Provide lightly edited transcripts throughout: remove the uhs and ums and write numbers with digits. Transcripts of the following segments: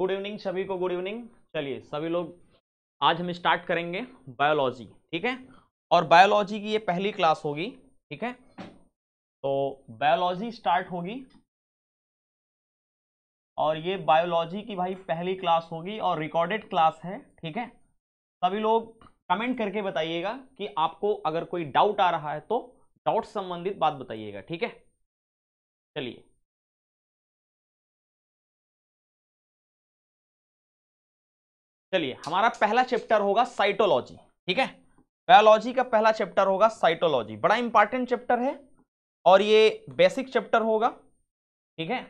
Good evening सभी को, good evening. चलिए सभी लोग, आज हम स्टार्ट करेंगे बायोलॉजी, ठीक है। और बायोलॉजी की ये पहली क्लास होगी, ठीक है। तो बायोलॉजी स्टार्ट होगी और ये बायोलॉजी की भाई पहली क्लास होगी और रिकॉर्डेड क्लास है, ठीक है। सभी लोग कमेंट करके बताइएगा कि आपको अगर कोई डाउट आ रहा है तो डाउट संबंधित बात बताइएगा, ठीक है। चलिए चलिए हमारा पहला चैप्टर होगा साइटोलॉजी, ठीक है। बायोलॉजी का पहला चैप्टर होगा साइटोलॉजी, बड़ा इंपॉर्टेंट चैप्टर है और ये बेसिक चैप्टर होगा, ठीक है।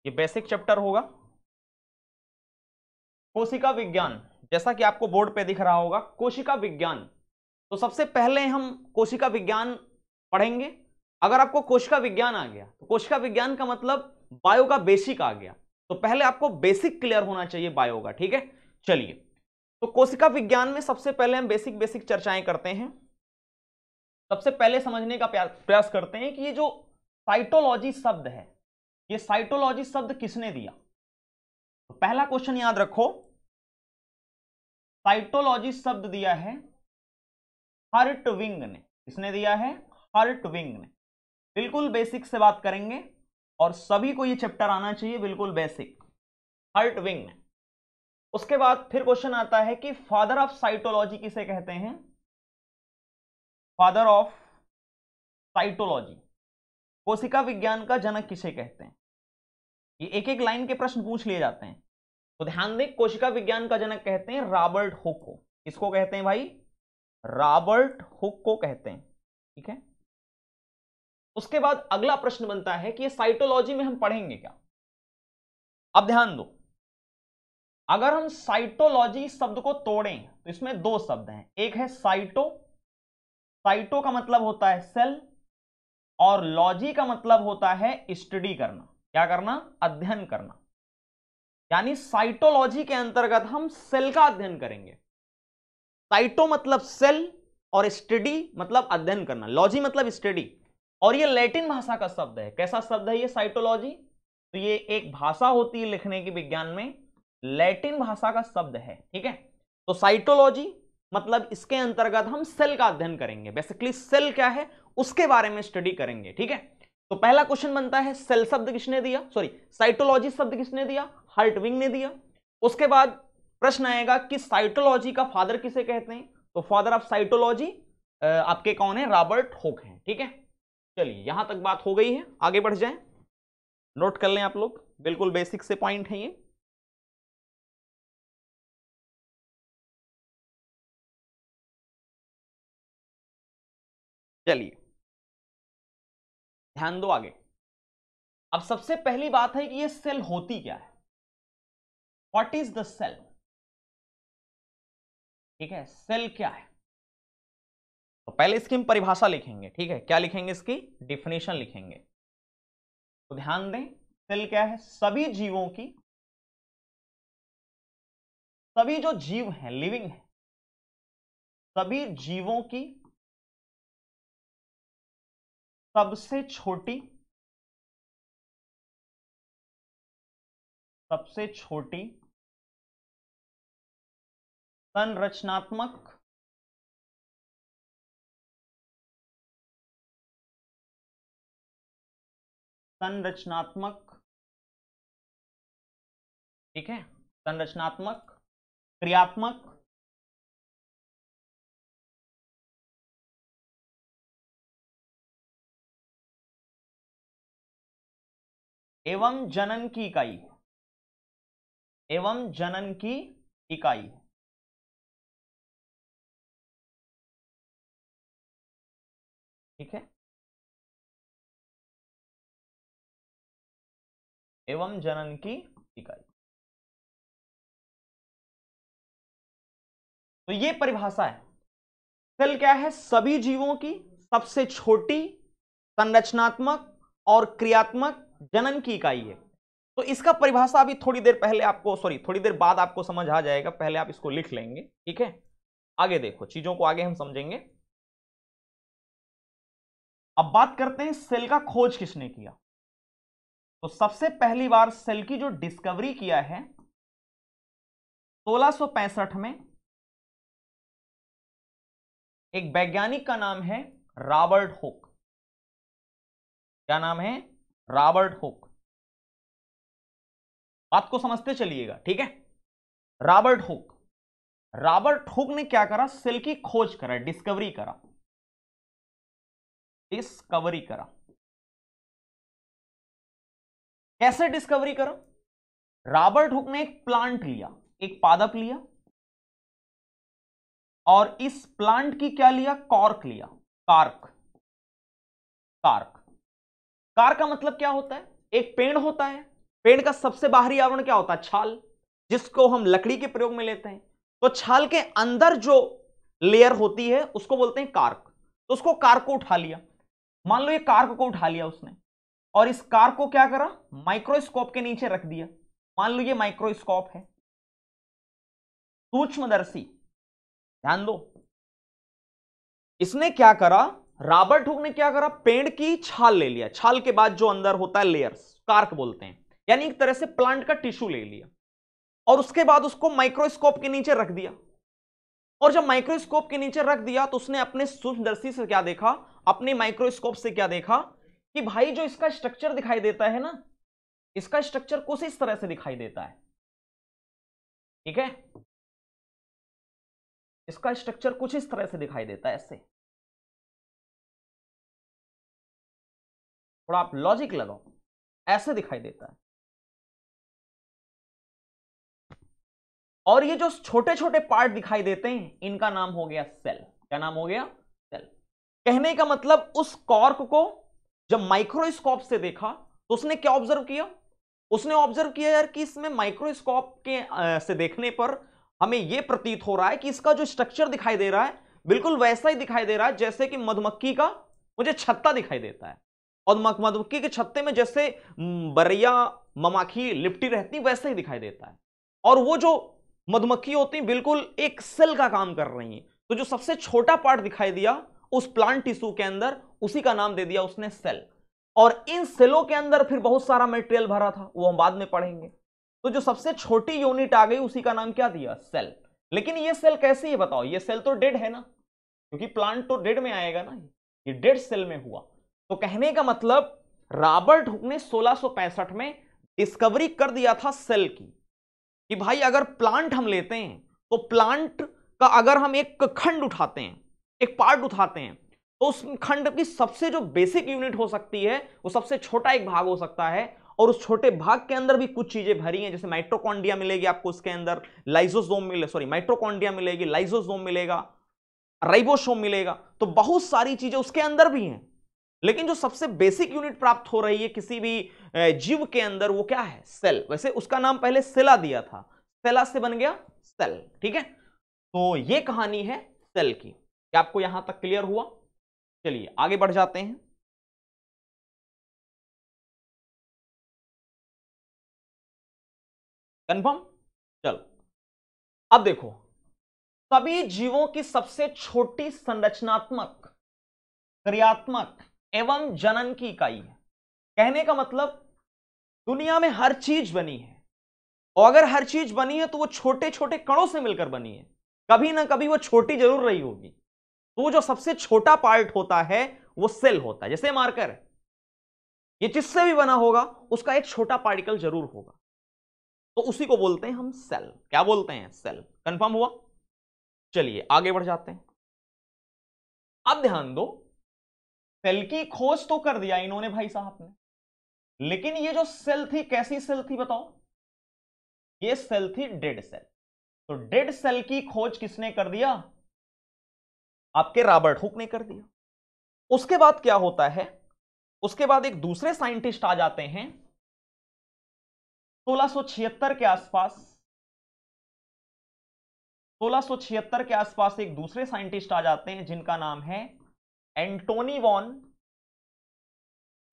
ये बेसिक चैप्टर होगा। कोशिका विज्ञान, जैसा कि आपको बोर्ड पे दिख रहा होगा कोशिका विज्ञान। तो सबसे पहले हम कोशिका विज्ञान पढ़ेंगे। अगर आपको कोशिका विज्ञान आ गया तो कोशिका विज्ञान का मतलब बायो का बेसिक आ गया, तो पहले आपको बेसिक क्लियर होना चाहिए बायो का, ठीक है। चलिए, तो कोशिका विज्ञान में सबसे पहले हम बेसिक बेसिक चर्चाएं करते हैं। सबसे पहले समझने का प्रयास करते हैं कि ये जो साइटोलॉजी शब्द है, ये साइटोलॉजी शब्द किसने दिया। तो पहला क्वेश्चन याद रखो, साइटोलॉजी शब्द दिया है हर्टविंग ने। किसने दिया है? हर्टविंग ने। बिल्कुल बेसिक से बात करेंगे और सभी को ये चैप्टर आना चाहिए, बिल्कुल बेसिक। हर्टविंग ने। उसके बाद फिर क्वेश्चन आता है कि फादर ऑफ साइटोलॉजी किसे कहते हैं? फादर ऑफ साइटोलॉजी, कोशिका विज्ञान का जनक किसे कहते हैं? ये एक एक लाइन के प्रश्न पूछ लिए जाते हैं, तो ध्यान दें। कोशिका विज्ञान का जनक कहते हैं रॉबर्ट हुक को। किसको कहते हैं भाई? रॉबर्ट हुक को कहते हैं, ठीक है। उसके बाद अगला प्रश्न बनता है कि ये साइटोलॉजी में हम पढ़ेंगे क्या। अब ध्यान दो, अगर हम साइटोलॉजी शब्द को तोड़ें तो इसमें दो शब्द हैं। एक है साइटो, साइटो का मतलब होता है सेल, और लॉजी का मतलब होता है स्टडी करना। क्या करना? अध्ययन करना। यानी साइटोलॉजी के अंतर्गत हम सेल का अध्ययन करेंगे। साइटो मतलब सेल और स्टडी मतलब अध्ययन करना, लॉजी मतलब स्टडी। और ये लैटिन भाषा का शब्द है। कैसा शब्द है ये? साइटोलॉजी। तो ये एक भाषा होती है लिखने की विज्ञान में, लैटिन भाषा का शब्द है, ठीक है। तो साइटोलॉजी मतलब इसके अंतर्गत हम सेल का अध्ययन करेंगे। बेसिकली सेल क्या है उसके बारे में स्टडी करेंगे, ठीक है। तो पहला क्वेश्चन बनता है सेल शब्द किसने दिया, सॉरी साइटोलॉजी शब्द किसने दिया? हर्टविंग ने दिया। उसके बाद प्रश्न आएगा कि साइटोलॉजी का फादर किसे कहते हैं? तो फादर ऑफ साइटोलॉजी आपके कौन है? रॉबर्ट हुक हैं, ठीक है। चलिए यहां तक बात हो गई है, आगे बढ़ जाएं। नोट कर लें आप लोग, बिल्कुल बेसिक से पॉइंट है ये। चलिए ध्यान दो आगे। अब सबसे पहली बात है कि ये सेल होती क्या है। व्हाट इज द सेल, ठीक है। सेल क्या है? तो पहले इसकी हम परिभाषा लिखेंगे, ठीक है। क्या लिखेंगे? इसकी डिफिनेशन लिखेंगे। तो ध्यान दें, सेल क्या है? सभी जीवों की, सभी जो जीव हैं, लिविंग है, सभी जीवों की सबसे छोटी, सबसे छोटी संरचनात्मक संरचनात्मक ठीक है, संरचनात्मक, क्रियात्मक एवं जनन की इकाई, एवं जनन की इकाई, ठीक है। एवं जनन की इकाई, तो ये परिभाषा है। सेल क्या है? सभी जीवों की सबसे छोटी संरचनात्मक और क्रियात्मक जनन की इकाई है। तो इसका परिभाषा अभी थोड़ी देर पहले आपको, सॉरी थोड़ी देर बाद आपको समझ आ जाएगा, पहले आप इसको लिख लेंगे, ठीक है। आगे देखो, चीजों को आगे हम समझेंगे। अब बात करते हैं सेल का खोज किसने किया। तो सबसे पहली बार सेल की जो डिस्कवरी किया है 1665 में एक वैज्ञानिक का नाम है रॉबर्ट हुक। क्या नाम है? Robert Hooke. बात को समझते चलिएगा, ठीक है। रॉबर्ट हुक ने क्या करा? सेल की खोज करा, डिस्कवरी करा। कैसे डिस्कवरी करा? रॉबर्ट हुक ने एक प्लांट लिया, एक पादप लिया, और इस प्लांट की क्या लिया? कॉर्क लिया। कार्क का मतलब क्या होता है? एक पेड़ होता है, पेड़ का सबसे बाहरी आवरण क्या होता है? छाल, जिसको हम लकड़ी के प्रयोग में लेते हैं। तो छाल के अंदर जो लेयर होती है उसको बोलते हैं कार्क। तो उसको कार्क को उठा लिया, मान लो ये कार्क को उठा लिया उसने, और इस कार्क को क्या करा? माइक्रोस्कोप के नीचे रख दिया। मान लो ये माइक्रोस्कोप है, सूक्ष्मदर्शी, ध्यान दो। इसने क्या करा? रॉबर्ट हुक ने क्या करा? पेड़ की छाल ले लिया, छाल के बाद जो अंदर होता है लेयर्स, कार्क बोलते हैं, यानी एक तरह से प्लांट का टिश्यू ले लिया, और उसके बाद उसको माइक्रोस्कोप के नीचे रख दिया। और जब माइक्रोस्कोप के नीचे रख दिया तो उसने अपने सूक्ष्मदर्शी से क्या देखा? अपने माइक्रोस्कोप से क्या देखा कि भाई जो इसका स्ट्रक्चर दिखाई देता है ना, इसका स्ट्रक्चर कुछ इस तरह से दिखाई देता है, ठीक है। इसका स्ट्रक्चर कुछ इस तरह से दिखाई देता है, ऐसे। थोड़ा आप लॉजिक लगाओ, ऐसे दिखाई देता है। और ये जो छोटे छोटे पार्ट दिखाई देते हैं इनका नाम हो गया सेल। क्या नाम हो गया? सेल। कहने का मतलब उस कॉर्क को जब माइक्रोस्कोप से देखा तो उसने क्या ऑब्जर्व किया? उसने ऑब्जर्व किया यार कि इसमें माइक्रोस्कोप के से देखने पर हमें यह प्रतीत हो रहा है कि इसका जो स्ट्रक्चर दिखाई दे रहा है बिल्कुल वैसा ही दिखाई दे रहा है जैसे कि मधुमक्खी का मुझे छत्ता दिखाई देता है, और मधुमक्खी के छत्ते में जैसे बरैया ममाखी लिपटी रहती वैसा ही दिखाई देता है। और वो जो मधुमक्खी होती है बिल्कुल एक सेल का काम कर रही है। तो जो सबसे छोटा पार्ट दिखाई दिया उस प्लांट टिश्यू के अंदर, उसी का नाम दे दिया उसने सेल। और इन सेलों के अंदर फिर बहुत सारा मटेरियल भरा था, वो हम बाद में पढ़ेंगे। तो जो सबसे छोटी यूनिट आ गई उसी का नाम क्या दिया? सेल। लेकिन ये सेल कैसे है बताओ? ये सेल तो डेड है ना, क्योंकि प्लांट तो डेड में आएगा ना, ये डेड सेल में हुआ। तो कहने का मतलब रॉबर्ट हुक ने 1665 में डिस्कवरी कर दिया था सेल की, कि भाई अगर प्लांट हम लेते हैं तो प्लांट का अगर हम एक खंड उठाते हैं, एक पार्ट उठाते हैं, तो उस खंड की सबसे जो बेसिक यूनिट हो सकती है वो सबसे छोटा एक भाग हो सकता है, और उस छोटे भाग के अंदर भी कुछ चीजें भरी हैं, जैसे माइटोकॉन्ड्रिया मिलेगी आपको, उसके अंदर लाइसोसोम माइटोकॉन्ड्रिया मिलेगी, लाइसोसोम मिलेगा, राइबोसोम मिलेगा। तो बहुत सारी चीजें उसके अंदर भी हैं। लेकिन जो सबसे बेसिक यूनिट प्राप्त हो रही है किसी भी जीव के अंदर वो क्या है? सेल। वैसे उसका नाम पहले सेला दिया था, सेला से बन गया सेल, ठीक है। तो ये कहानी है सेल की। क्या आपको यहां तक क्लियर हुआ? चलिए आगे बढ़ जाते हैं। कंफर्म? चलो अब देखो, सभी जीवों की सबसे छोटी संरचनात्मक, क्रियात्मक एवं जनन की इकाई है। कहने का मतलब दुनिया में हर चीज बनी है, और अगर हर चीज बनी है तो वो छोटे छोटे कणों से मिलकर बनी है, कभी ना कभी वो छोटी जरूर रही होगी। तो वो जो सबसे छोटा पार्ट होता है वो सेल होता है। जैसे मार्कर है, ये जिससे भी बना होगा उसका एक छोटा पार्टिकल जरूर होगा, तो उसी को बोलते हैं हम सेल। क्या बोलते हैं? सेल। कंफर्म हुआ? चलिए आगे बढ़ जाते हैं। अब ध्यान दो, सेल की खोज तो कर दिया इन्होंने भाई साहब ने, लेकिन ये जो सेल थी कैसी सेल थी बताओ? ये सेल थी डेड सेल। तो डेड सेल की खोज किसने कर दिया? आपके रॉबर्ट हुक ने कर दिया। उसके बाद क्या होता है? उसके बाद एक दूसरे साइंटिस्ट आ जाते हैं 1676 के आसपास। 1676 के आसपास एक दूसरे साइंटिस्ट आ जाते हैं जिनका नाम है Antony von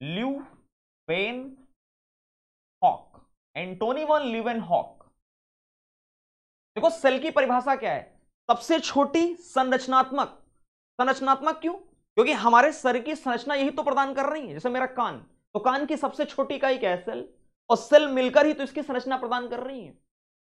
Leeuwenhoek. Antony von Leeuwenhoek. देखो सेल की परिभाषा क्या है? सबसे छोटी संरचनात्मक। संरचनात्मक क्यों? क्योंकि हमारे शरीर की संरचना यही तो प्रदान कर रही है। जैसे मेरा कान, तो कान की सबसे छोटी इकाई क्या है? सेल। और सेल मिलकर ही तो इसकी संरचना प्रदान कर रही है,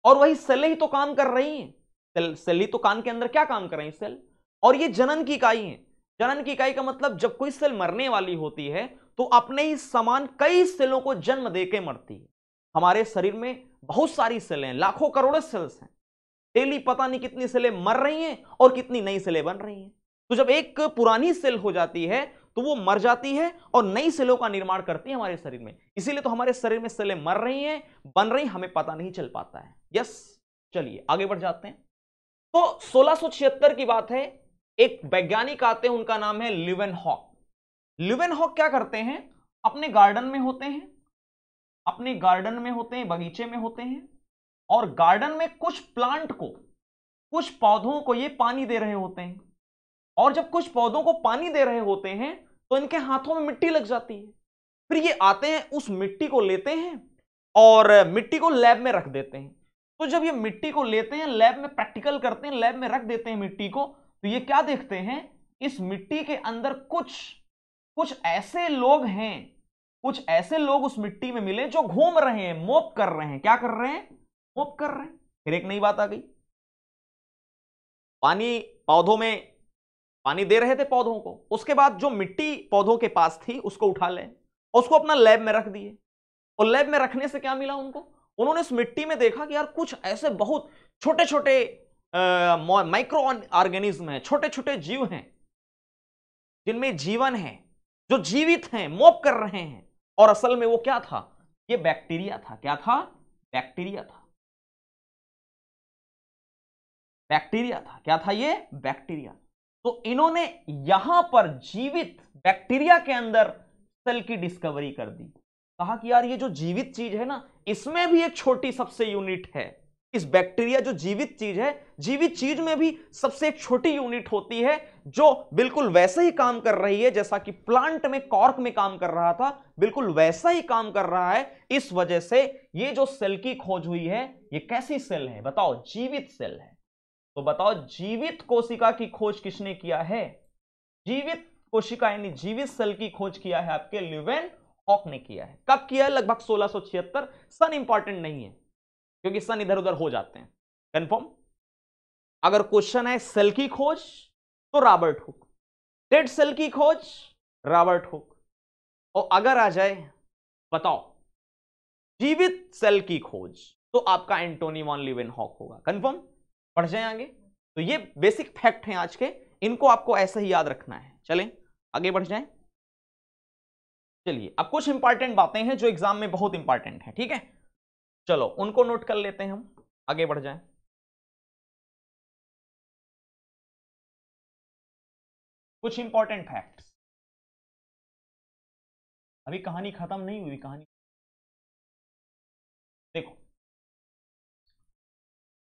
और वही सेल ही तो काम कर रही है। सेल ही तो कान के अंदर क्या काम कर रही है? सेल। और ये जनन की इकाई है। जनन की इकाई का मतलब जब कोई सेल मरने वाली होती है तो अपने ही समान कई सेलों को जन्म देके मरती है। हमारे शरीर में बहुत सारी सेलें हैं, लाखों करोड़ों सेल्स हैं। डेली पता नहीं कितनी सेलें मर रही हैं और कितनी नई सेलें बन रही हैं। तो जब एक पुरानी सेल हो जाती है तो वो मर जाती है और नई सेलों का निर्माण करती है हमारे शरीर में। इसीलिए तो हमारे शरीर में सेलें मर रही हैं, बन रही, हमें पता नहीं चल पाता है। यस, चलिए आगे बढ़ जाते हैं। तो 1676 की बात है, एक वैज्ञानिक आते हैं, उनका नाम है लीवेनहॉक। लीवेनहॉक क्या करते हैं? अपने गार्डन में होते हैं, अपने गार्डन में होते हैं, बगीचे में होते हैं, और गार्डन में कुछ प्लांट को, कुछ पौधों को ये पानी दे रहे होते हैं। और जब कुछ पौधों को पानी दे रहे होते हैं तो इनके हाथों में मिट्टी लग जाती है। फिर ये आते हैं, उस मिट्टी को लेते हैं और मिट्टी को लैब में रख देते हैं। तो जब ये मिट्टी को लेते हैं, लैब में प्रैक्टिकल करते हैं, लैब में रख देते हैं मिट्टी को, तो ये क्या देखते हैं? इस मिट्टी के अंदर कुछ ऐसे लोग हैं, कुछ ऐसे लोग उस मिट्टी में मिले जो घूम रहे हैं, मोप कर रहे हैं। क्या कर रहे हैं? मोप कर रहे हैं। फिर एक नई बात आ गई, पानी, पौधों में पानी दे रहे थे पौधों को, उसके बाद जो मिट्टी पौधों के पास थी उसको उठा ले, उसको अपना लैब में रख दिए। और लैब में रखने से क्या मिला उनको? उन्होंने इस मिट्टी में देखा कि यार कुछ ऐसे बहुत छोटे छोटे माइक्रो ऑर्गेनिज्म हैं, छोटे छोटे जीव हैं जिनमें जीवन है, जो जीवित हैं, मोप कर रहे हैं। और असल में वो क्या था? ये बैक्टीरिया था। क्या था? बैक्टीरिया था। बैक्टीरिया था। क्या था ये? बैक्टीरिया। तो इन्होंने यहां पर जीवित बैक्टीरिया के अंदर सेल की डिस्कवरी कर दी। कहा कि यार ये जो जीवित चीज है ना, इसमें भी एक छोटी सबसे यूनिट है। इस बैक्टीरिया जो जीवित चीज है, जीवित चीज में भी सबसे एक छोटी यूनिट होती है जो बिल्कुल वैसे ही काम कर रही है जैसा कि प्लांट में कॉर्क में काम कर रहा था, बिल्कुल वैसा ही काम कर रहा है। इस वजह से ये जो सेल की खोज हुई है, ये कैसी सेल है बताओ? जीवित सेल है। तो बताओ, जीवित कोशिका की खोज किसने किया है? जीवित कोशिका यानी जीवित सेल की खोज किया है आपके लीवेनहॉक ने किया है। कब किया है? लगभग 1676। सन इंपॉर्टेंट नहीं है क्योंकि सन इधर उधर हो जाते हैं। कंफर्म? अगर क्वेश्चन है सेल की खोज तो रॉबर्ट हुक, डेड सेल की खोज रॉबर्ट हुक, और अगर आ जाए बताओ जीवित सेल की खोज तो आपका एंटोनी वॉन लीवेनहॉक होगा। कंफर्म? पढ़ जाए आगे। तो ये बेसिक फैक्ट हैं आज के, इनको आपको ऐसे ही याद रखना है। चलें आगे बढ़ जाएं। चलिए, अब कुछ इंपॉर्टेंट बातें हैं जो एग्जाम में बहुत इंपॉर्टेंट है। ठीक है, चलो उनको नोट कर लेते हैं, हम आगे बढ़ जाएं। कुछ इंपॉर्टेंट फैक्ट्स। अभी कहानी खत्म नहीं हुई, कहानी देखो।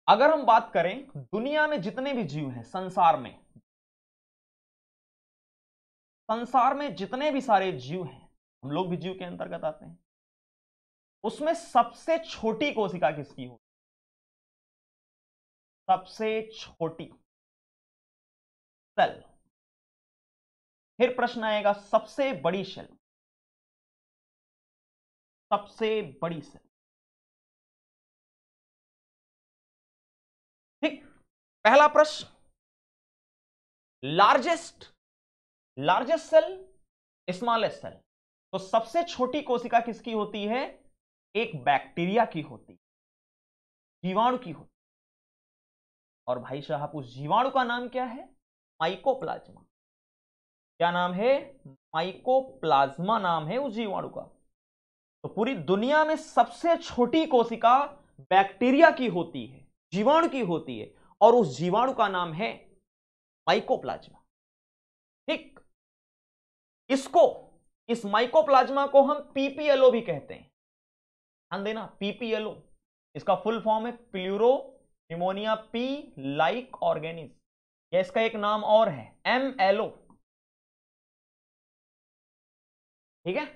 अगर हम बात करें दुनिया में जितने भी जीव हैं, संसार में जितने भी सारे जीव हैं, हम लोग भी जीव के अंतर्गत आते हैं, उसमें सबसे छोटी कोशिका किसकी हो? सबसे छोटी सेल। फिर प्रश्न आएगा सबसे बड़ी सेल, सबसे बड़ी सेल। ठीक, पहला प्रश्न, लार्जेस्ट सेल, स्मॉलेस्ट सेल। तो सबसे छोटी कोशिका किसकी होती है? एक बैक्टीरिया की होती, जीवाणु की होती। और भाई साहब उस जीवाणु का नाम क्या है? माइकोप्लाज्मा। क्या नाम है? माइकोप्लाज्मा नाम है उस जीवाणु का। तो पूरी दुनिया में सबसे छोटी कोशिका बैक्टीरिया की होती है, जीवाणु की होती है, और उस जीवाणु का नाम है माइकोप्लाज्मा। ठीक, इस माइकोप्लाज्मा को हम पीपीएलओ भी कहते हैं। ध्यान देना, पीपीएलओ, इसका फुल फॉर्म है pleuro pneumonia P like organism, या इसका एक नाम और है एमएलओ। ठीक है,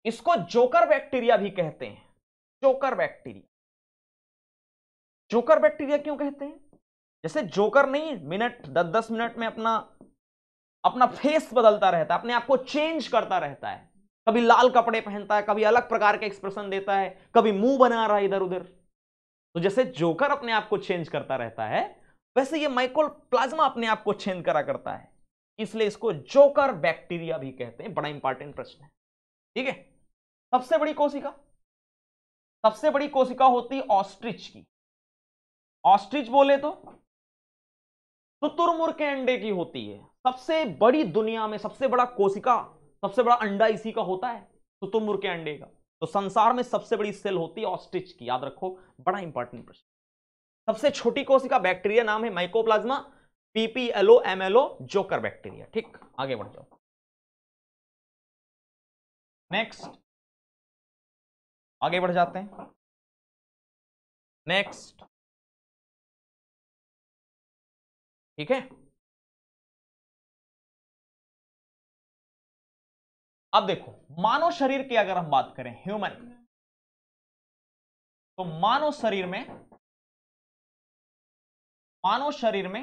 इसको जोकर बैक्टीरिया भी कहते हैं। जोकर बैक्टीरिया, जोकर बैक्टीरिया क्यों कहते हैं? जैसे जोकर नहीं, मिनट 10-10 मिनट में अपना फेस बदलता रहता है, अपने आप को चेंज करता रहता है, कभी लाल कपड़े पहनता है, कभी अलग प्रकार के एक्सप्रेशन देता है, कभी मुंह बना रहा है इधर उधर। तो जैसे जोकर अपने आप को चेंज करता रहता है, वैसे ये माइकोप्लाज्मा अपने आप को चेंज करा करता है, इसलिए इसको जोकर बैक्टीरिया भी कहते हैं। बड़ा इंपॉर्टेंट प्रश्न है, ठीक है। सबसे बड़ी कोशिका, सबसे बड़ी कोशिका होती है ऑस्ट्रिच की। ऑस्ट्रिच बोले तो शुतुरमुर्ग के अंडे की होती है। सबसे बड़ी दुनिया में सबसे बड़ा कोशिका, सबसे बड़ा अंडा इसी का होता है, शुतुरमुर्ग के अंडे का। तो संसार में सबसे बड़ी सेल होती है ऑस्ट्रिच की, याद रखो, बड़ा इंपॉर्टेंट प्रश्न। सबसे छोटी कोशिका बैक्टीरिया, नाम है mycoplasma, PPLO MLO, joker bacteria. ठीक, आगे बढ़ जाओ। नेक्स्ट, आगे बढ़ जाते हैं। नेक्स्ट, ठीक है। अब देखो, मानव शरीर की अगर हम बात करें, ह्यूमन, तो मानव शरीर में, मानव शरीर में,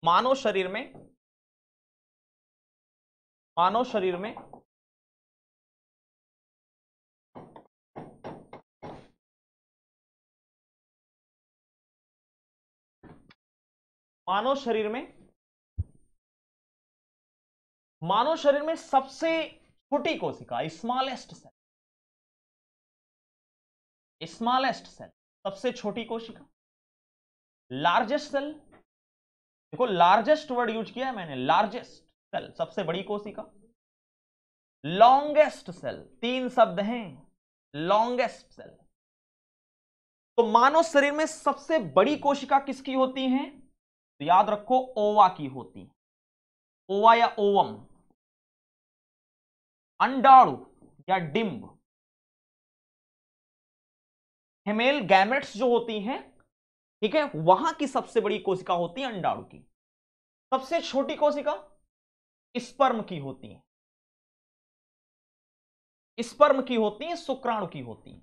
मानव शरीर में, मानव शरीर में मानव शरीर में मानव शरीर में सबसे छोटी कोशिका, स्मॉलेस्ट सेल, स्मॉलेस्ट सेल, सबसे छोटी कोशिका। लार्जेस्ट सेल, देखो लार्जेस्ट वर्ड यूज किया है मैंने, लार्जेस्ट सेल, सबसे बड़ी कोशिका। लॉन्गेस्ट सेल, तीन शब्द हैं, लॉन्गेस्ट सेल। तो मानव शरीर में सबसे बड़ी कोशिका किसकी होती है? तो याद रखो, ओवा की होती है। ओवा या ओवम, अंडाणु या डिंब, फीमेल गैमेट्स जो होती हैं, ठीक है, वहां की सबसे बड़ी कोशिका होती है अंडाणु की। सबसे छोटी कोशिका स्पर्म की होती है, स्पर्म की होती है, शुक्राणु की होती है।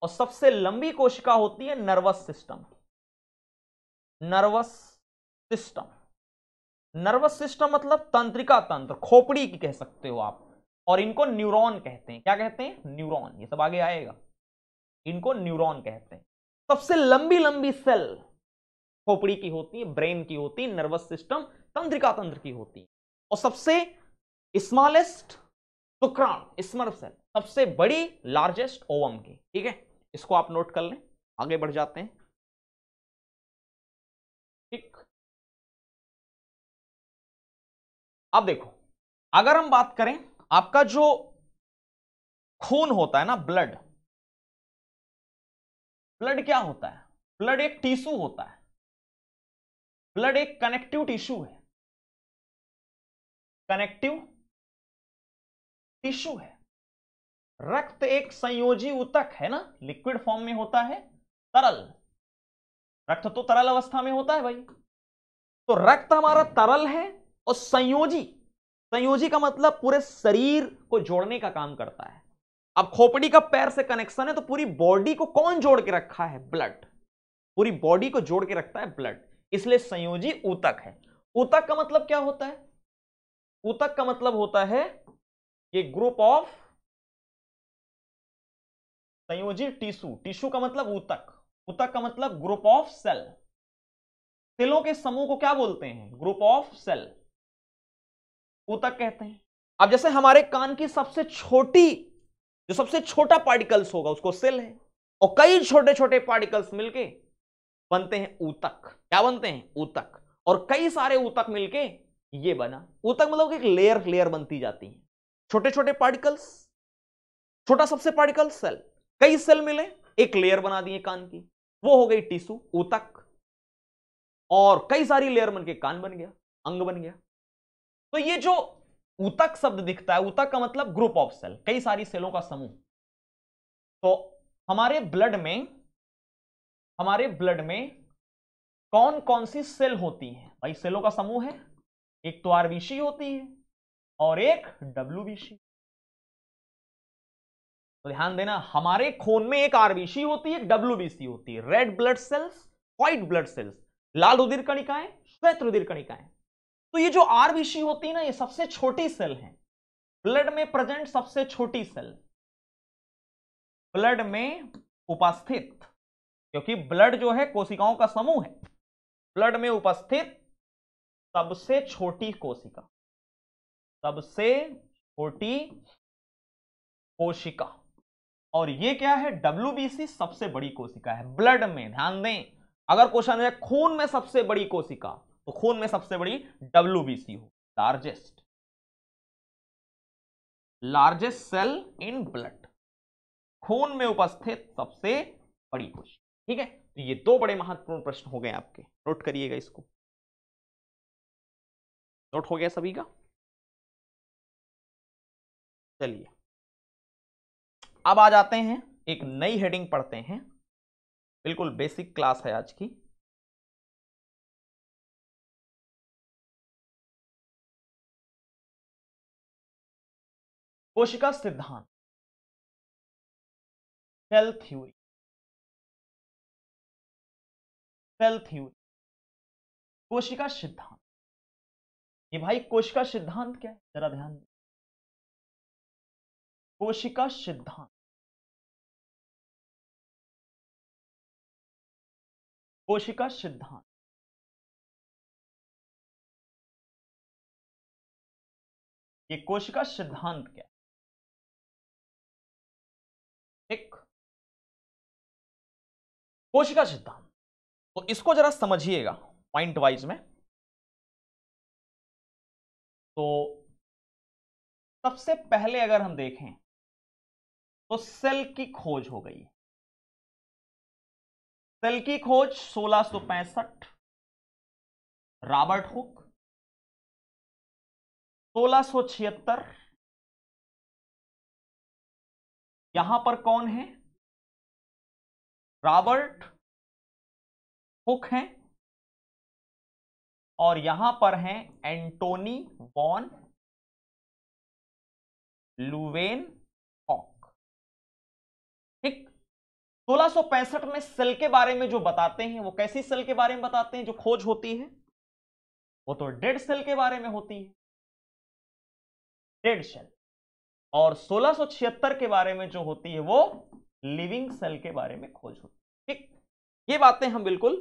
और सबसे लंबी कोशिका होती है nervous system, nervous system. Nervous system मतलब तंत्रिका तंत्र, खोपड़ी की कह सकते हो आप। और इनको न्यूरॉन कहते हैं। क्या कहते हैं? न्यूरॉन। ये सब आगे आएगा। इनको न्यूरॉन कहते हैं। सबसे लंबी लंबी सेल खोपड़ी की होती है, ब्रेन की होती है, नर्वस सिस्टम, तंत्रिका तंत्र की होती है। और सबसे स्मॉलेस्ट शुक्राणु, स्मर्म सेल, सबसे बड़ी लार्जेस्ट ओवम की। ठीक है, इसको आप नोट कर लें। आगे बढ़ जाते हैं। ठीक, अब देखो, अगर हम बात करें, आपका जो खून होता है ना, ब्लड, ब्लड क्या होता है? ब्लड एक टिश्यू होता है। ब्लड एक कनेक्टिव टिश्यू है, कनेक्टिव टिश्यू है। रक्त एक संयोजी ऊतक है ना, लिक्विड फॉर्म में होता है, तरल। रक्त तो तरल अवस्था में होता है भाई। तो रक्त हमारा तरल है और संयोजी, संयोजी का मतलब पूरे शरीर को जोड़ने का काम करता है। अब खोपड़ी का पैर से कनेक्शन है, तो पूरी बॉडी को कौन जोड़ के रखा है? ब्लड। पूरी बॉडी को जोड़ के रखता है ब्लड, इसलिए संयोजी ऊतक है। ऊतक का मतलब क्या होता है? ऊतक का मतलब होता है ये ग्रुप ऑफ संयोजी टिश्यू। टिश्यू का मतलब ऊतक, ऊतक का मतलब ग्रुप ऑफ सेल। सेलों के समूह को क्या बोलते हैं? ग्रुप ऑफ सेल, ऊतक कहते हैं। अब जैसे हमारे कान की सबसे छोटी, जो सबसे छोटा पार्टिकल्स होगा उसको सेल है, और कई छोटे छोटे पार्टिकल्स मिलके बनते हैं ऊतक। क्या बनते हैं? ऊतक। और कई सारे ऊतक मिलके ये बना ऊतक, मतलब एक लेयर लेयर बनती जाती है, छोटे छोटे पार्टिकल्स, छोटा सबसे पार्टिकल सेल, कई सेल मिले एक लेयर बना दिए कान की, वो हो गई टिश्यू, ऊतक। और कई सारी लेयर बनके कान बन गया, अंग बन गया। तो ये जो ऊतक शब्द दिखता है, ऊतक का मतलब ग्रुप ऑफ सेल, कई सारी सेलों का समूह। तो हमारे ब्लड में, हमारे ब्लड में कौन कौन सी सेल होती है भाई? सेलों का समूह है। एक तो आरबीसी होती है और एक डब्ल्यूबीसी। तो ध्यान देना, हमारे खून में एक आरबीसी होती है, एक डब्ल्यूबीसी होती है। Red blood cells, white blood cells, लाल रुधिर कणिकाएं, श्वेत रुधिर कणिकाएं। तो ये जो आरबीसी होती है ना, ये सबसे छोटी सेल है, ब्लड में प्रेजेंट सबसे छोटी सेल, ब्लड में उपस्थित, क्योंकि ब्लड जो है कोशिकाओं का समूह है, ब्लड में उपस्थित सबसे छोटी कोशिका, सबसे छोटी कोशिका। और ये क्या है, WBC सबसे बड़ी कोशिका है ब्लड में। ध्यान दें, अगर क्वेश्चन है खून में सबसे बड़ी कोशिका, तो खून में सबसे बड़ी WBC हो, लार्जेस्ट सेल इन ब्लड, खून में उपस्थित सबसे बड़ी कोशिका। ठीक है, तो ये दो बड़े महत्वपूर्ण प्रश्न हो गए आपके, नोट करिएगा इसको। नोट हो गया सभी का? चलिए अब आ जाते हैं, एक नई हेडिंग पढ़ते हैं, बिल्कुल बेसिक क्लास है आज की। कोशिका सिद्धांत, सेल थ्योरी, सेल थ्योरी, कोशिका सिद्धांत। ये भाई कोशिका सिद्धांत क्या है, जरा ध्यान दें। कोशिका सिद्धांत, कोशिका सिद्धांत, ये कोशिका सिद्धांत क्या है? एक कोशिका सिद्धांत, तो इसको जरा समझिएगा पॉइंट वाइज में। तो सबसे पहले अगर हम देखें तो सेल की खोज हो गई। सेल की खोज 1665, रॉबर्ट हुक। 1676 यहां पर कौन है, रॉबर्ट हुक हैं, और यहां पर हैं एंटोनी वॉन लुवेनहॉक। ठीक, 1665 में सेल के बारे में जो बताते हैं, वो कैसी सेल के बारे में बताते हैं जो खोज होती है? वो तो डेड सेल के बारे में होती है, डेड सेल। और 1676 के बारे में जो होती है वो लिविंग सेल के बारे में खोज होती है। ठीक, ये बातें हम बिल्कुल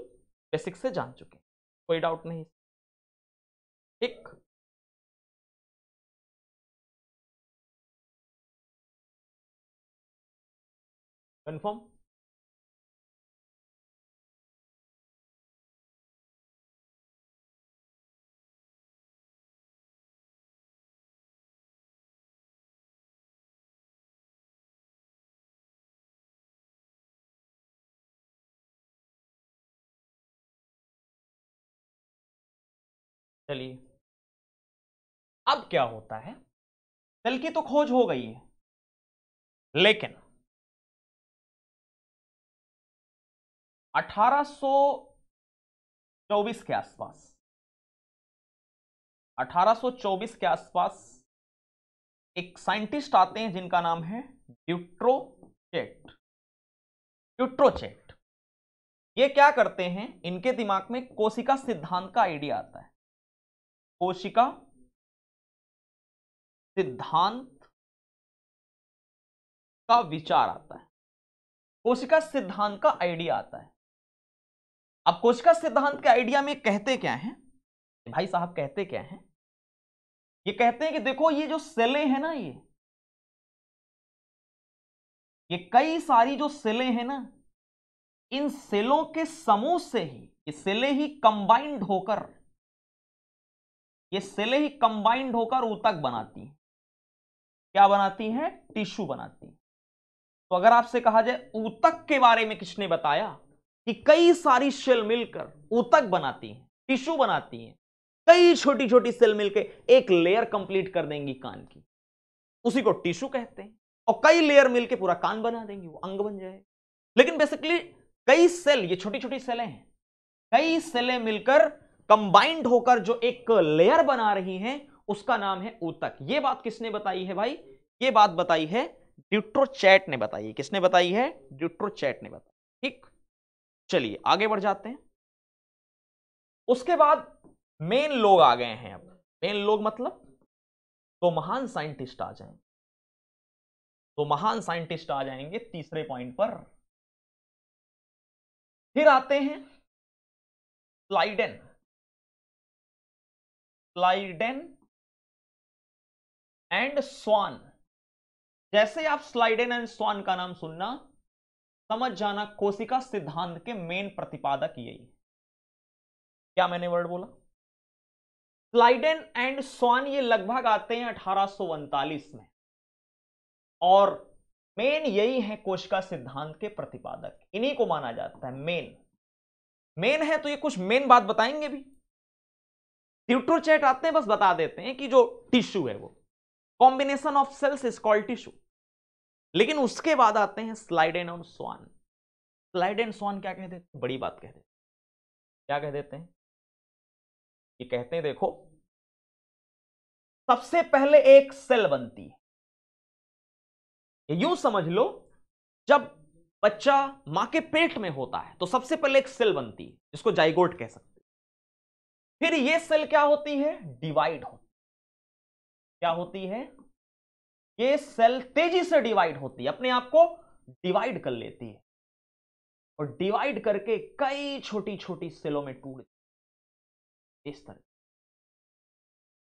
बेसिक से जान चुके हैं, कोई डाउट नहीं। ठीक, कंफर्म? चलिए, अब क्या होता है, सेल की तो खोज हो गई है, लेकिन 1824 के आसपास, 1824 के आसपास एक साइंटिस्ट आते हैं जिनका नाम है ड्यूट्रोचेट। ड्यूट्रोचेट ये क्या करते हैं, इनके दिमाग में कोशिका सिद्धांत का आइडिया आता है। कोशिका सिद्धांत का विचार आता है, कोशिका सिद्धांत का आइडिया आता है। अब कोशिका सिद्धांत के आइडिया में कहते क्या हैं भाई साहब, कहते क्या हैं? ये कहते हैं कि देखो ये जो सेलें हैं ना, ये कई सारी जो सेलें हैं ना, इन सेलों के समूह से ही ये सेलें ही कंबाइंड होकर, ये सेलें ही कंबाइंड होकर ऊतक बनाती हैं। क्या बनाती हैं? टिश्यू बनाती हैं। तो अगर आपसे कहा जाए ऊतक के बारे में किसने बताया कि कई सारी सेल मिलकर ऊतक बनाती हैं, टिश्यू बनाती हैं, कई छोटी छोटी सेल मिलकर एक लेयर कंप्लीट कर देंगी कान की, उसी को टिश्यू कहते हैं। और कई लेयर मिलकर पूरा कान बना देंगी, वो अंग बन जाए। लेकिन बेसिकली कई सेल, ये छोटी छोटी सेलें हैं, कई सेलें मिलकर कंबाइंड होकर जो एक लेयर बना रही हैं, उसका नाम है ऊतक। ये बात किसने बताई है भाई? ये बात बताई है ड्यूट्रोचैट ने बताई है। किसने बताई है? ड्यूट्रोचैट ने बताई। ठीक, चलिए आगे बढ़ जाते हैं। उसके बाद मेन लोग आ गए हैं। अब मेन लोग मतलब तो महान साइंटिस्ट आ जाएंगे, तो महान साइंटिस्ट आ जाएंगे तीसरे पॉइंट पर। फिर आते हैं स्लाइडेन, स्लाइडेन एंड स्वान। जैसे आप स्लाइडेन एंड स्वान का नाम सुनना, समझ जाना कोशिका सिद्धांत के मेन प्रतिपादक यही। क्या मैंने वर्ड बोला? स्लाइडेन एंड स्वान ये लगभग आते हैं 1839 में, और मेन यही है कोशिका सिद्धांत के प्रतिपादक, इन्हीं को माना जाता है मेन। मेन है तो ये कुछ मेन बात बताएंगे भी। ट्यूटर चैट आते हैं, बस बता देते हैं कि जो टिश्यू है वो combination of cells is called tissue. लेकिन उसके बाद आते हैं स्लाइडेन और स्वान। स्लाइडेन स्वान क्या कह देते हैं? बड़ी बात कह देते हैं। क्या कह देते हैं? ये कहते हैं देखो, सबसे पहले एक सेल बनती है। यूं समझ लो, जब बच्चा मां के पेट में होता है तो सबसे पहले एक सेल बनती है जिसको जाइगोट कह सकते हैं। फिर ये सेल क्या होती है? डिवाइड होती है। क्या होती है? ये सेल तेजी से डिवाइड होती है, अपने आप को डिवाइड कर लेती है, और डिवाइड करके कई छोटी छोटी सेलों में टूट इस तरह।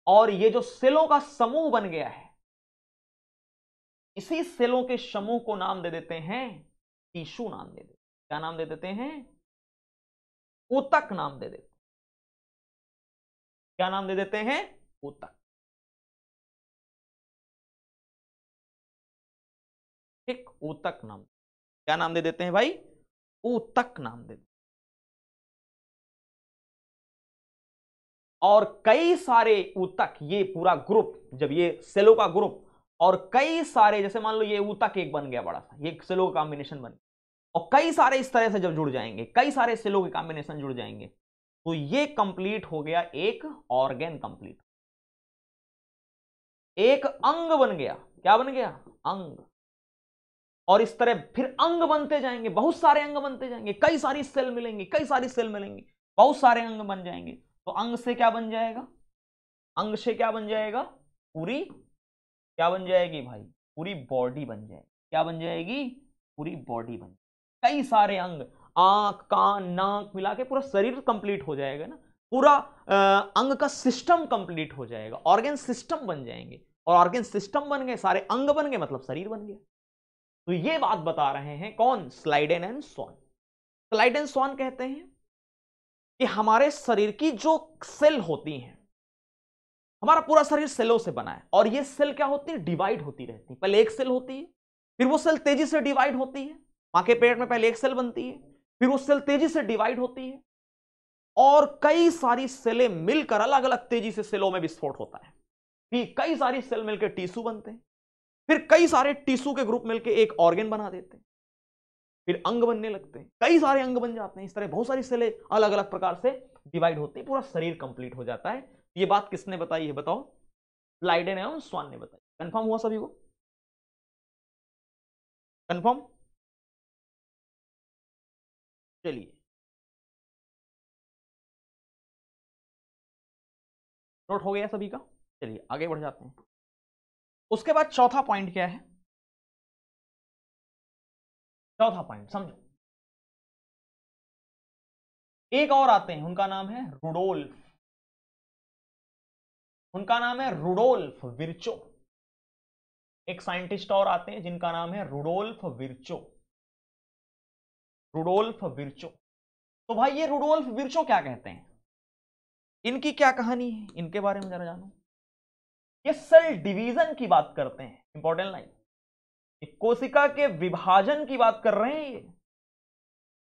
और ये जो सेलों का समूह बन गया है, इसी सेलों के समूह को नाम दे देते हैं टिश्यू नाम दे देते। क्या नाम दे देते हैं? ऊतक नाम दे देते। क्या नाम दे देते हैं? ऊतक। ठीक, ऊतक नाम। क्या नाम दे देते हैं भाई? ऊतक नाम दे देते। और कई सारे ऊतक, ये पूरा ग्रुप, जब ये सेलों का ग्रुप और कई सारे, जैसे मान लो ये ऊतक एक बन गया बड़ा सा, ये सेलों का कॉम्बिनेशन बन गया, और कई सारे इस तरह से जब जुड़ जाएंगे, कई सारे सेलों के कॉम्बिनेशन जुड़ जाएंगे, तो ये कंप्लीट हो गया एक ऑर्गेन कंप्लीट, एक अंग बन गया। क्या बन गया? अंग। और इस तरह फिर अंग बनते जाएंगे, बहुत सारे अंग बनते जाएंगे, कई सारी सेल मिलेंगी, कई सारी सेल मिलेंगी, बहुत सारे अंग बन जाएंगे। तो अंग से क्या बन जाएगा? अंग से क्या बन जाएगा? पूरी क्या बन जाएगी भाई? पूरी बॉडी बन जाएगी। क्या बन जाएगी? पूरी बॉडी बन जाएगी। कई सारे अंग, आंख, कान, नाक मिला के पूरा शरीर कंप्लीट हो जाएगा ना, पूरा अंग का सिस्टम कंप्लीट हो जाएगा, ऑर्गन सिस्टम बन जाएंगे, और ऑर्गन सिस्टम बन गए, सारे अंग बन गए, मतलब शरीर बन गया। तो ये बात बता रहे हैं कौन? Schleiden and Schwann. Schleiden Schwann कहते हैं कि हमारे शरीर की जो सेल होती हैं, हमारा पूरा शरीर सेलों से बना है, और ये सेल क्या होती है? डिवाइड होती रहती है। पहले एक सेल होती है, फिर वो सेल तेजी से डिवाइड होती है। मां के पेट में पहले एक सेल बनती है, फिर वो सेल तेजी से डिवाइड होती है, और कई सारी सेलें मिलकर अलग अलग तेजी से सेलों में विस्फोट होता है। फिर कई सारी सेल मिलकर टिश्यू बनते हैं, फिर कई सारे टिश्यू के ग्रुप मिलकर एक ऑर्गन बना देते हैं, फिर अंग बनने लगते हैं, कई सारे अंग बन जाते हैं। इस तरह बहुत सारी सेलें अलग अलग प्रकार से डिवाइड होती है, पूरा शरीर कंप्लीट हो जाता है। ये बात किसने बताई है बताओ? स्लाइडेन एवं स्वान ने बताई। कंफर्म हुआ सभी को? कंफर्म? चलिए, नोट हो गया सभी का? चलिए आगे बढ़ जाते हैं। उसके बाद चौथा पॉइंट क्या है? चौथा पॉइंट समझो, एक और आते हैं, उनका नाम है रुडोल्फ। उनका नाम है रुडोल्फ विर्चो। एक साइंटिस्ट और आते हैं जिनका नाम है रुडोल्फ विर्चो। Rudolf Virchow. तो भाई ये रुडोल्फ विर्चो क्या कहते हैं? इनकी क्या कहानी है, इनके बारे में जरा जानो। ये सेल डिवीजन की बात करते हैं, इंपॉर्टेंट लाइन, कोशिका के विभाजन की बात कर रहे हैं ये।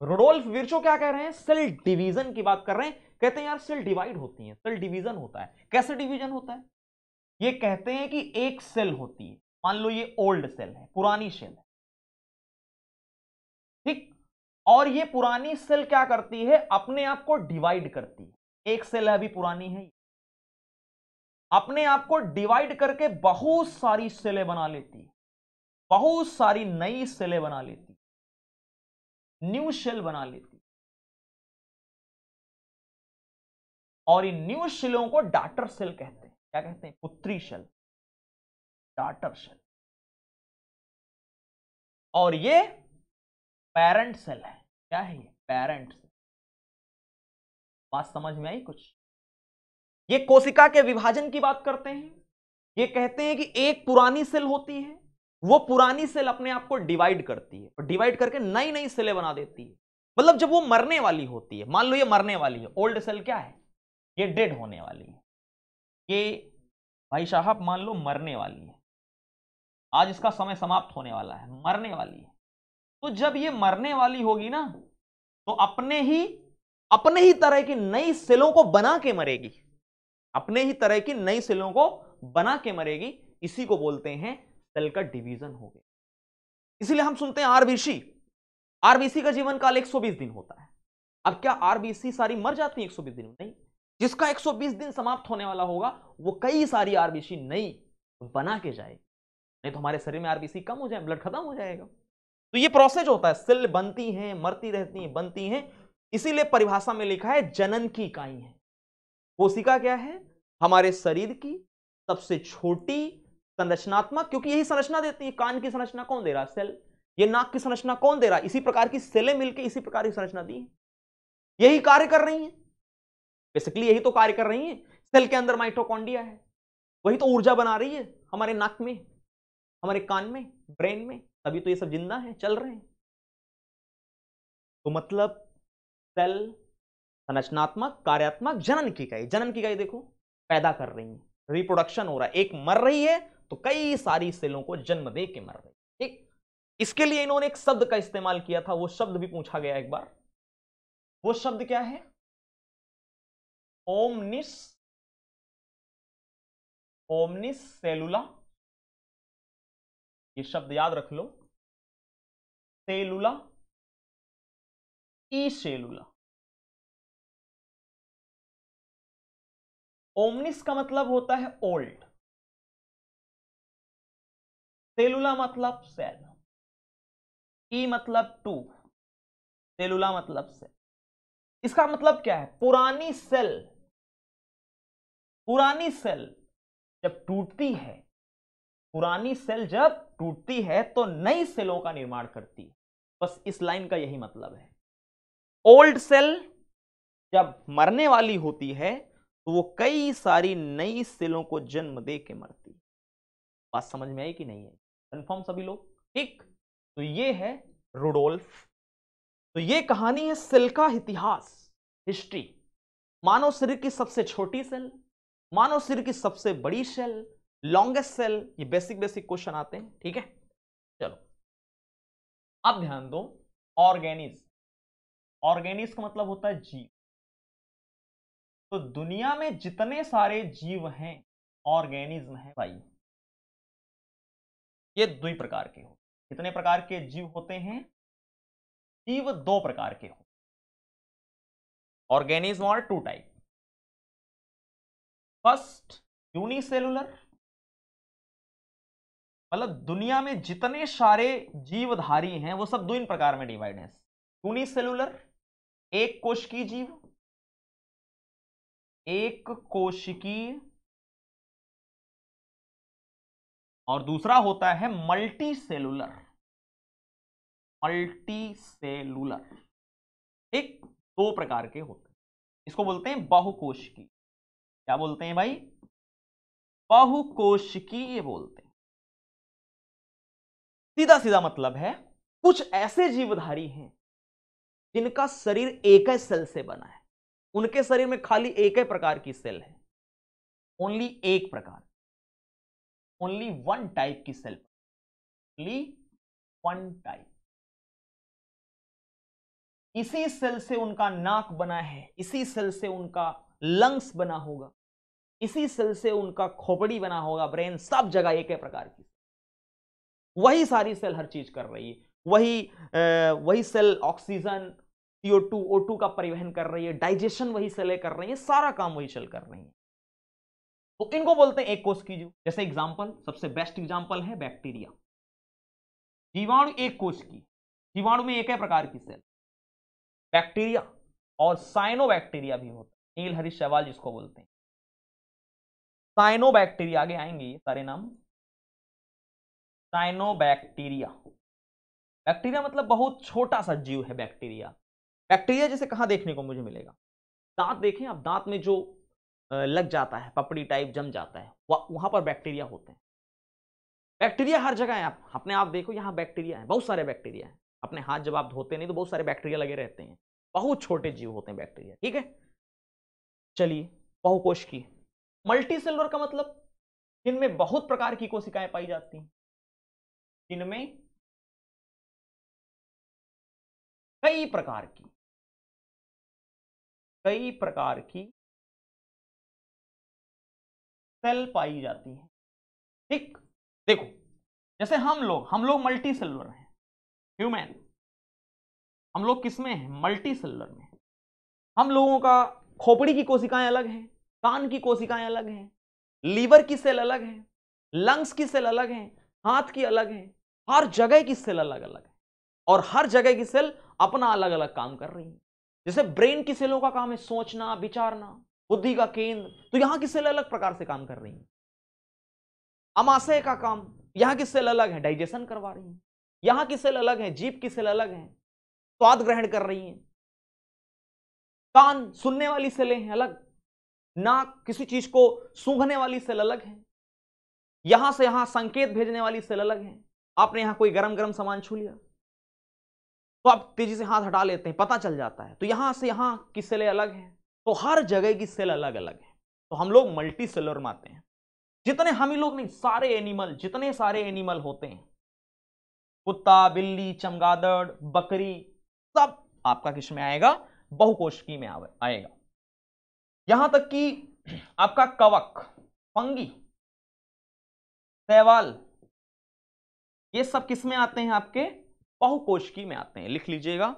रुडोल्फ विर्चो क्या कह रहे हैं? सेल डिवीजन की बात कर रहे हैं। कहते हैं यार सेल डिवाइड होती है, सेल डिवीजन होता है। कैसे डिवीजन होता है? ये कहते हैं कि एक सेल होती है, मान लो ये ओल्ड सेल है, पुरानी सेल है, ठीक, और ये पुरानी सेल क्या करती है? अपने आप को डिवाइड करती है। एक सेल है अभी पुरानी है, अपने आप को डिवाइड करके बहुत सारी सेलें बना लेती है, बहुत सारी नई सेलें बना लेती, न्यू सेल बना लेती। और इन न्यू सेलों को डॉटर सेल कहते हैं। क्या कहते हैं? पुत्री सेल, डॉटर सेल। और ये पेरेंट सेल है। क्या है ये? Parent cell. बात समझ में आई कुछ? ये कोशिका के विभाजन की बात करते हैं। ये कहते हैं कि एक पुरानी सेल होती है, वो पुरानी सेल अपने आप को डिवाइड करती है और डिवाइड करके नई नई सेलें बना देती है। मतलब जब वो मरने वाली होती है, मान लो ये मरने वाली है, ओल्ड सेल क्या है? ये डेड होने वाली है। ये भाई साहब मान लो मरने वाली है, आज इसका समय समाप्त होने वाला है, मरने वाली है। तो जब ये मरने वाली होगी ना, तो अपने ही तरह की नई सेलों को बना के मरेगी, अपने ही तरह की नई सेलों को बना के मरेगी। इसी को बोलते हैं सेल का डिवीजन हो गया। इसीलिए हम सुनते हैं आरबीसी, आरबीसी का जीवन काल 120 दिन होता है। अब क्या आरबीसी सारी मर जाती है 120 दिन में? नहीं। जिसका 120 दिन समाप्त होने वाला होगा वो कई सारी आरबीसी नई बना के जाएगी। नहीं तो हमारे शरीर में आरबीसी कम हो जाए, ब्लड खत्म हो जाएगा। तो ये प्रोसेस होता है, सेल बनती हैं, मरती रहती हैं, बनती हैं। इसीलिए परिभाषा में लिखा है जनन की इकाई है। कोशिका क्या है? हमारे शरीर की सबसे छोटी संरचनात्मक, क्योंकि यही संरचना देती है। कान की संरचना कौन दे रहा है? सेल। ये नाक की संरचना कौन दे रहा है? इसी प्रकार की सेलें मिलकर इसी प्रकार की संरचना दी है। यही कार्य कर रही है, बेसिकली यही तो कार्य कर रही है। सेल के अंदर माइटोकॉन्ड्रिया है, वही तो ऊर्जा बना रही है हमारे नाक में, हमारे कान में, ब्रेन में। तभी तो ये सब जिंदा है, चल रहे हैं। तो मतलब सेल संरचनात्मक, कार्यात्मक, जनन की इकाई। जनन की इकाई देखो, पैदा कर रही है, रिप्रोडक्शन हो रहा है। एक मर रही है तो कई सारी सेलों को जन्म दे के मर रही है। ठीक, इसके लिए इन्होंने एक शब्द का इस्तेमाल किया था, वो शब्द भी पूछा गया एक बार। वो शब्द क्या है? Omnis, omnis सेलुला। ये शब्द याद रख लो, सेलुला, ई सेलुला। ओमनिस का मतलब होता है ओल्ड, सेलुला मतलब सेल, ई मतलब टू, सेलुला मतलब सेल। इसका मतलब क्या है? पुरानी सेल। पुरानी सेल जब टूटती है, पुरानी सेल जब टूटती है तो नई सेलों का निर्माण करती है। बस इस लाइन का यही मतलब है। ओल्ड सेल जब मरने वाली होती है तो वो कई सारी नई सेलों को जन्म दे के मरती है। बात समझ में आई कि नहीं है? कंफर्म सभी लोग? ठीक, तो ये है रुडोल्फ। तो ये कहानी है सेल का इतिहास, हिस्ट्री। मानव शरीर की सबसे छोटी सेल, मानव शरीर की सबसे बड़ी सेल, लॉन्गेस्ट सेल। ये बेसिक बेसिक क्वेश्चन आते हैं। ठीक है, चलो अब ध्यान दो। ऑर्गेनिज्म, ऑर्गेनिज्म का मतलब होता है जीव। तो दुनिया में जितने सारे जीव हैं ऑर्गेनिज्म है भाई। ये दो प्रकार के हो। कितने प्रकार के जीव होते हैं? जीव दो प्रकार के हो। ऑर्गेनिज्म और टू टाइप। फर्स्ट यूनिसेलुलर, मतलब दुनिया में जितने सारे जीवधारी हैं वो सब दो इन प्रकार में डिवाइड हैं। यूनिसेलुलर, एक कोशिकीय जीव, एक कोशिकीय, और दूसरा होता है मल्टी सेलुलर, मल्टी सेलुलर। एक दो प्रकार के होते हैं। इसको बोलते हैं बहुकोशिकीय। क्या बोलते हैं भाई? बहुकोशिकीय बोलते हैं। सीधा सीधा मतलब है कुछ ऐसे जीवधारी हैं जिनका शरीर एक ही सेल से बना है। उनके शरीर में खाली एक ही प्रकार की सेल है, ओनली एक प्रकार, ओनली वन टाइप की सेल, ओनली वन टाइप। इसी सेल से उनका नाक बना है, इसी सेल से उनका लंग्स बना होगा, इसी सेल से उनका खोपड़ी बना होगा, ब्रेन, सब जगह एक ही प्रकार की। वही सारी सेल हर चीज कर रही है। वही सेल ऑक्सीजन, CO2, O2 का परिवहन कर रही है, डाइजेशन वही सेलें कर रही है, सारा काम वही सेल कर रही है। तो इनको बोलते हैं एक कोशिकीय जीव। जैसे एग्जांपल, सबसे बेस्ट एग्जांपल है बैक्टीरिया। जीवाणु एक कोशिकीय, जीवाणु में एक ही प्रकार की सेल। बैक्टीरिया और साइनोबैक्टीरिया भी होता है। नील हरीश शैवाल जिसको बोलते हैं। साइनोबैक्टीरिया, आगे आएंगे ये सारे नाम। साइनोबैक्टीरिया, बैक्टीरिया मतलब बहुत छोटा सा जीव है बैक्टीरिया। बैक्टीरिया जैसे कहां देखने को मुझे मिलेगा, दांत देखें आप, दांत में जो लग जाता है, पपड़ी टाइप जम जाता है, वहां पर बैक्टीरिया होते हैं। बैक्टीरिया हर जगह है, आप अपने आप देखो, यहां बैक्टीरिया है, बहुत सारे बैक्टीरिया है। अपने हाथ जब आप धोते नहीं तो बहुत सारे बैक्टीरिया लगे रहते हैं, बहुत छोटे जीव होते हैं बैक्टीरिया, ठीक है। चलिए, बहुकोश की। मल्टी सेलुलर का मतलब इनमें बहुत प्रकार की कोशिकाएं पाई जाती हैं, इनमें कई प्रकार की सेल पाई जाती है, ठीक। देखो, जैसे हम लोग मल्टी सेलुलर हैं, ह्यूमन। हम लोग किसमें हैं? मल्टी सेलुलर में। हम लोगों का खोपड़ी की कोशिकाएं अलग हैं, कान की कोशिकाएं अलग हैं, लीवर की सेल अलग है, लंग्स की सेल अलग है, हाथ की अलग है, हर जगह की सेल अलग अलग है, और हर जगह की सेल अपना अलग अलग काम कर रही है। जैसे ब्रेन की सेलों का काम है सोचना, विचारना, बुद्धि का केंद्र, तो यहां की सेल अलग प्रकार से काम कर रही है। अमाशय का काम, यहां की सेल अलग है, डाइजेशन करवा रही है। यहां की सेल अलग है, जीभ की सेल अलग है, स्वाद ग्रहण कर रही है। कान, सुनने वाली सेलें हैं अलग। नाक, किसी चीज को सूंघने वाली सेल अलग है। यहां से यहां संकेत भेजने वाली सेल अलग है। आपने यहां कोई गरम गरम सामान छू लिया तो आप तेजी से हाथ हटा लेते हैं, पता चल जाता है, तो यहां से यहां की सेलें अलग हैं। तो हर जगह की सेल अलग अलग है, तो हम लोग मल्टी सेलुलर में आते हैं। जितने हम ही लोग नहीं, सारे एनिमल, जितने सारे एनिमल होते हैं, कुत्ता, बिल्ली, चमगादड़, बकरी, सब आपका किस में आएगा? बहुकोशिकीय में आएगा। यहां तक कि आपका कवक, फंगी, शैवाल, ये सब किस में आते हैं? आपके बहुकोशिकीय में आते हैं। लिख लीजिएगा,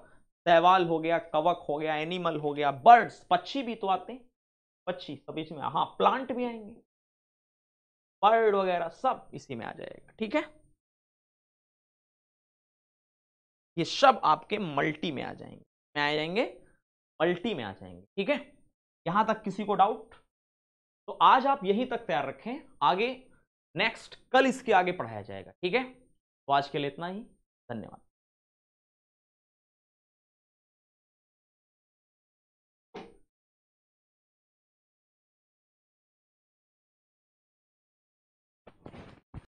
शैवाल हो गया, कवक हो गया, एनिमल हो गया, बर्ड्स, पक्षी भी तो आते हैं, पक्षी सब इसमें, हाँ प्लांट भी आएंगे, बर्ड वगैरह सब इसी में आ जाएगा, ठीक है। ये सब आपके मल्टी में आ जाएंगे, मल्टी में आ जाएंगे, ठीक है। यहां तक किसी को डाउट? तो आज आप यहीं तक तैयार रखें, आगे नेक्स्ट कल इसके आगे पढ़ाया जाएगा, ठीक है। तो आज के लिए इतना ही, धन्यवाद।